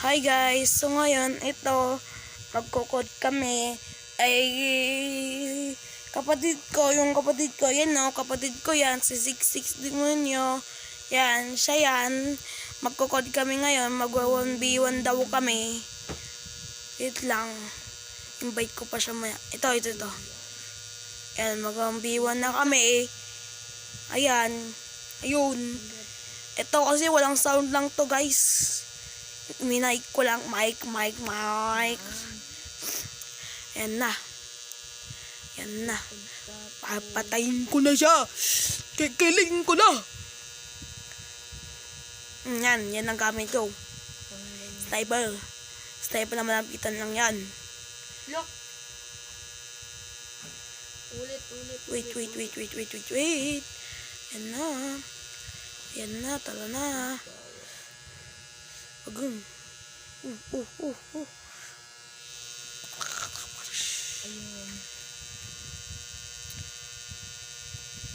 Hi guys, so ngayon ito magkukod kami ay yung kapatid ko yan no, kapatid ko yan si 66 Demonyo yan, siya yan magkukod kami ngayon, magwa 1v1 daw kami. Wait lang, invite ko pa siya maya. Ito yan, mag 1v1 na kami ayan, ayun ito kasi walang sound lang to guys. Minike ko lang. Mic. Yan na. Papatayin ko na siya. Kikilin ko na. Yan ang gamit ko. Sniper. Sniper na malapitan lang yan. Look. Ulit. Wait. Yan na, tala na. Agum. Ayun.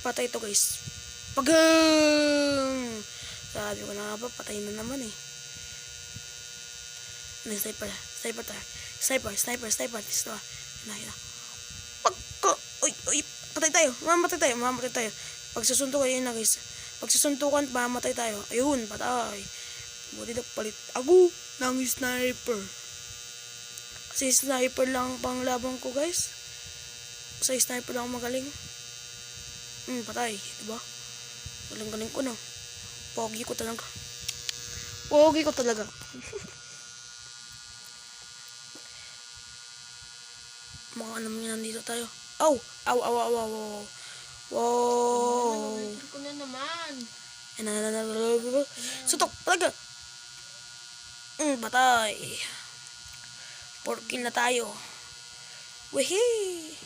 Patay to guys. Pagum. Sabi ko na nga ba, patay na naman eh. Ano, sniper tayo. Sniper. Dito. Nakita. Uy, patay tayo. Mamamatay tayo. Pagsusuntukan yun na guys. Pagsusuntukan, mamamatay tayo. Ayun, patay. Buti nagpalit ako ng sniper. Kasi sniper lang pang labang ko guys. Kasi sniper lang magaling. Patay, diba? Galing ko no. Pogi ko talaga. Mga ano mo nandito tayo. Aw. Wow. Ko na naman. Sutok, talaga. Patay. 4 kill na tayo. Wehey.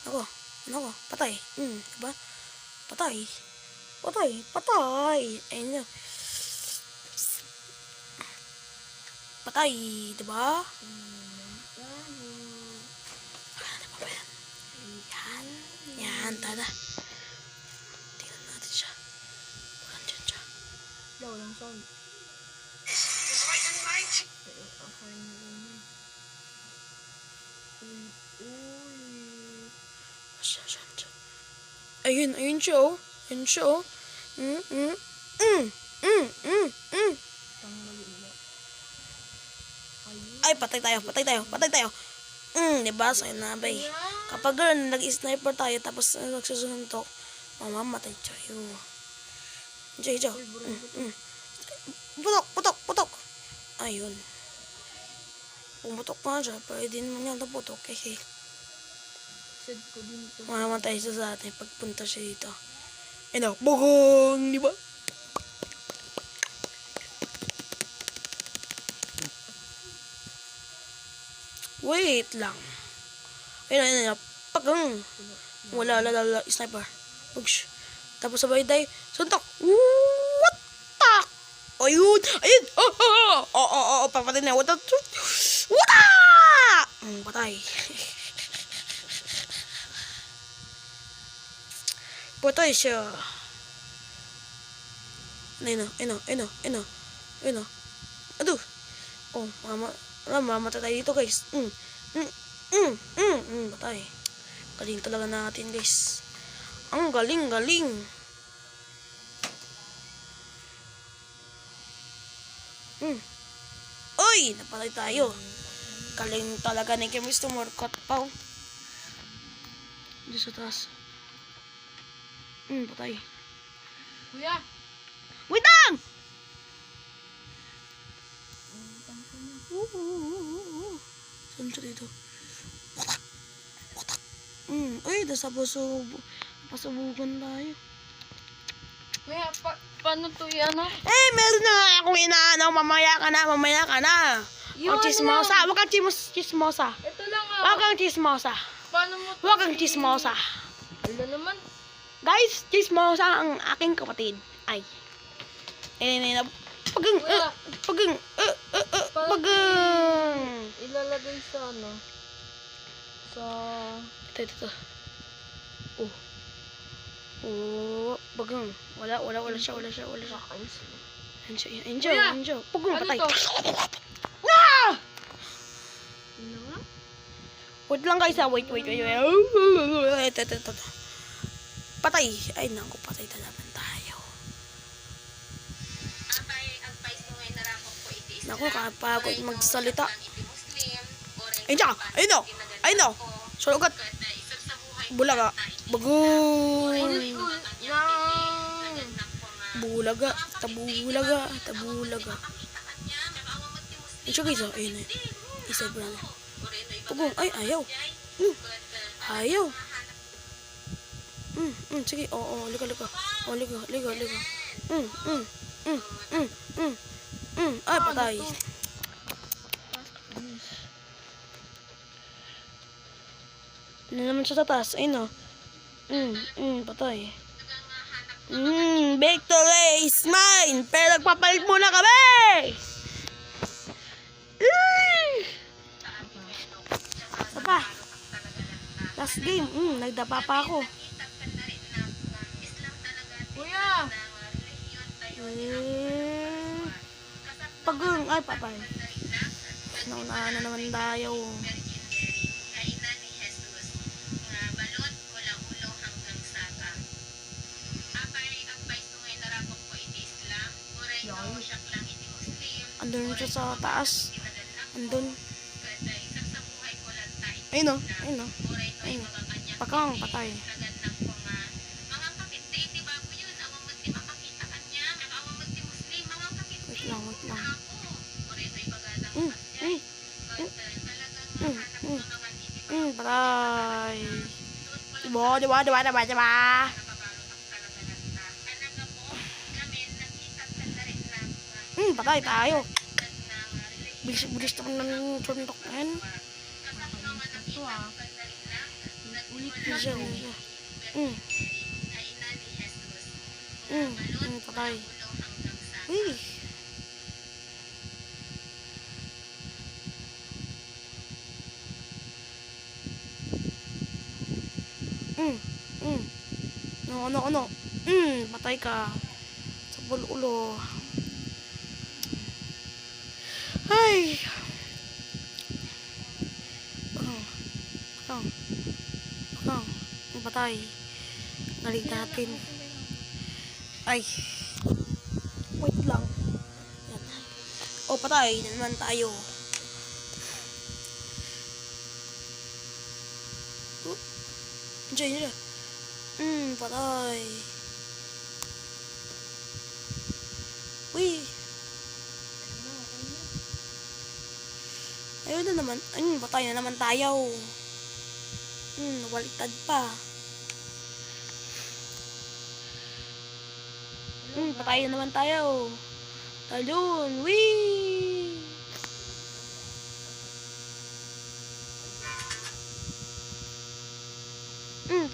Ako, patay. Diba? Patay. Ayun na. Patay, diba? Yan, tada. Tingnan natin siya. Andyan siya. Walang sound. Ayun siya oh. Ay, patay tayo. Diba? So, yun na, bay. Kapag nag-sniper tayo, tapos nagsusuntok, mamamatay tayo. Diyo. Putok. Ayun. Pumutok pa siya, pwede naman yan putok. Sad ko din ito. Mamamatay siya sa atin pagpunta siya dito. Ayun, bugong, diba? Wait lang. Ayun. Pagang. Wala. Sniper. Ugs. Tapos sabay tayo. Suntok. What the? Ayun. Oh. Papatay na. What the? Patay. Patay siya. Ayun. Aduh. Oh, mamatay tayo dito guys. Patay. Galing talaga natin guys. Ang galing. Uy, napatay tayo. Galing talaga ni Kim Mr. Morcott pa. Dito sa taas. Patay. Kuya. Wait lang! Saan siya dito? Uy, pasubukan tayo. Kuya, paano to yan? Meron na nga akong inaano. Mamaya ka na. Huwag chismosa. Huwag kang chismosa. Ito lang Huwag kang chismosa. Paano mo to? Huwag kang chismosa. Ala naman. Guys, chismosa ang aking kapatid. Ay. Pagang. Ilalagay sa sa Ito. Oh, bagang. Wala siya. ayos. Enjoy, enjoy, Kuya, enjoy. Pugong ano patay. to? Ah! Ano nga? Wait lang guys ha. Wait. Ito. Patay. Ay naku, patay na naman tayo. Naku, kapagod magsalita. Ayun no. Sulugat. Bulaga. Bagoy. Bulaga. Tabulaga. Ito guys ha. Ayun na. Isa brother. Pugong. Ay, ayaw. Ayaw. Sige. Oo, liga. Liga. Ay, patay. Ano naman siya sa taas? Ayun o. Patay. Victory is mine! Pero nagpapalit muna kami! Isa pa. Last game. Nagdapa pa ako. Kuya! Pagong. Ay, patay. Naunahan na naman tayo. Andun siya sa taas. Andun. Ayun o. Pakang, patay. Wait lang. Patay. Diba. Patay tayo. Bilis naman ng suntok na yan. Ito ah. Ulit na Bisa. to. Patay. Uy. No. Patay ka. Sa ulo. Ay. Pakang. Patay. Galing natin. Ay. Wait lang. Yan. O, patay na naman tayo. Diyan. Patay. Uy. Ayun na naman. Patay na naman tayo. Baliktad pa. Patay na naman tayo. Talon. Wee!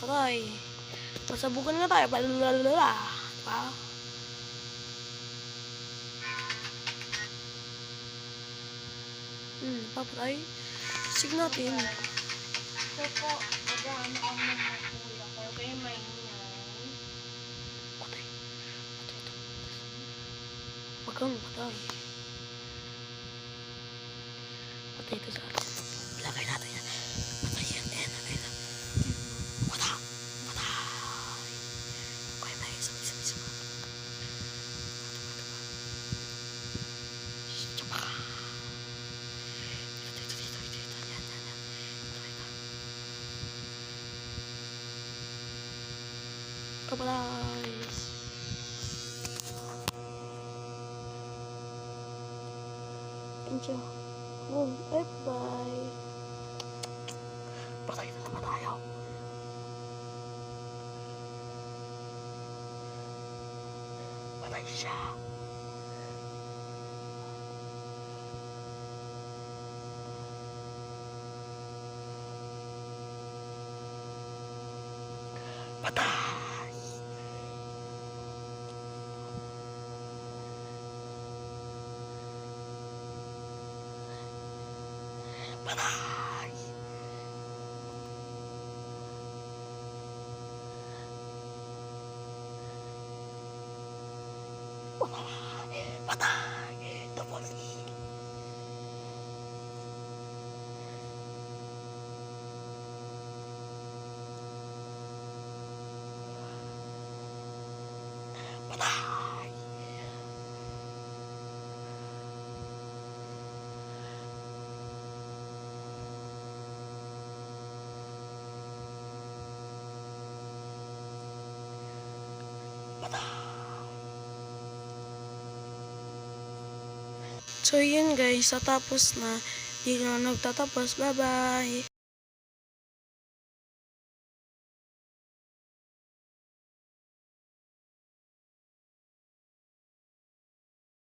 Patay. Pasabukan nga tayo. Balalala. Diba? Papatay. Sig natin. Ito po, mag-ano kami mga kuya. Kaya kayo maingay. Patay. Wag kang patay. Patay ito sa atin. Lagay natin yan. Patay yan. Ayan. Patay. Okay, may isa. Tsaka. Dito. Yan. Ito. Kapalay. Enjoy. Bye. Patay na naman tayo. Patay siya. Patay. Patay. Patay. So, yun guys. Tapos na. Di na nagtatapos. Bye-bye.